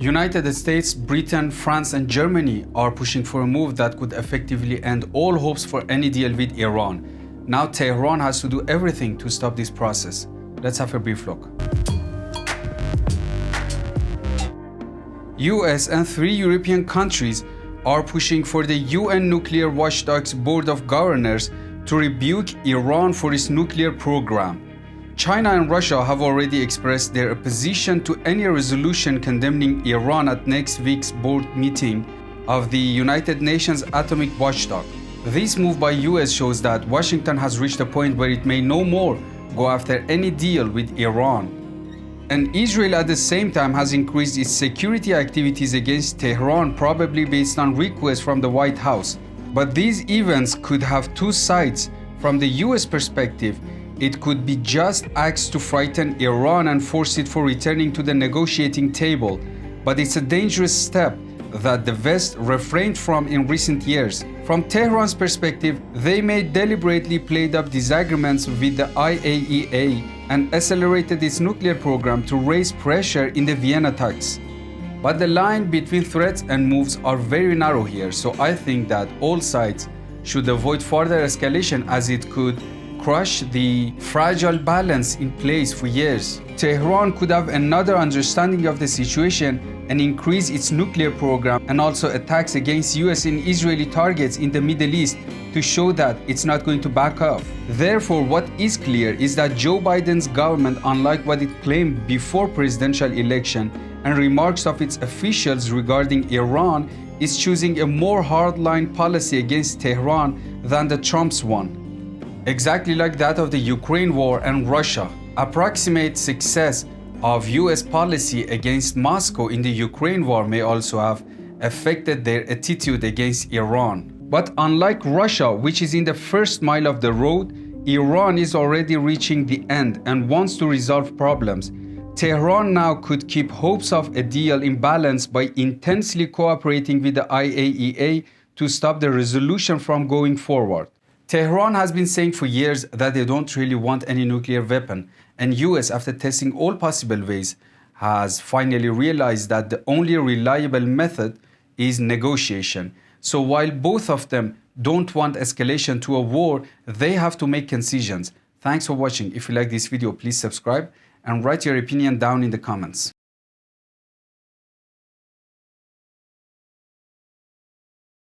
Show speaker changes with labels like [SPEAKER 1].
[SPEAKER 1] United States, Britain, France and Germany are pushing for a move that could effectively end all hopes for any deal with Iran. Now Tehran has to do everything to stop this process. Let's have a brief look. US and 3 European countries are pushing for the UN Nuclear Watchdog's Board of Governors to rebuke Iran for its nuclear program. China and Russia have already expressed their opposition to any resolution condemning Iran at next week's board meeting of the United Nations Atomic Watchdog. This move by US shows that Washington has reached a point where it may no more go after any deal with Iran. And Israel at the same time has increased its security activities against Tehran, probably based on requests from the White House. But these events could have two sides. From the US perspective, it could be just acts to frighten Iran and force it for returning to the negotiating table. But it's a dangerous step that the West refrained from in recent years. From Tehran's perspective, they may deliberately played up disagreements with the IAEA and accelerated its nuclear program to raise pressure in the Vienna talks. But the line between threats and moves are very narrow here, so I think that all sides should avoid further escalation as it could crush the fragile balance in place for years. Tehran could have another understanding of the situation and increase its nuclear program and also attacks against US and Israeli targets in the Middle East to show that it's not going to back off. Therefore, what is clear is that Joe Biden's government, unlike what it claimed before presidential election and remarks of its officials regarding Iran, is choosing a more hardline policy against Tehran than the Trump's one. Exactly like that of the Ukraine war and Russia. Approximate success of US policy against Moscow in the Ukraine war may also have affected their attitude against Iran. But unlike Russia, which is in the first mile of the road, Iran is already reaching the end and wants to resolve problems. Tehran now could keep hopes of a deal in balance by intensely cooperating with the IAEA to stop the resolution from going forward. Tehran has been saying for years that they don't really want any nuclear weapon, and US, after testing all possible ways, has finally realized that the only reliable method is negotiation. So while both of them don't want escalation to a war, they have to make concessions. Thanks for watching. If you like this video, please subscribe and write your opinion down in the comments.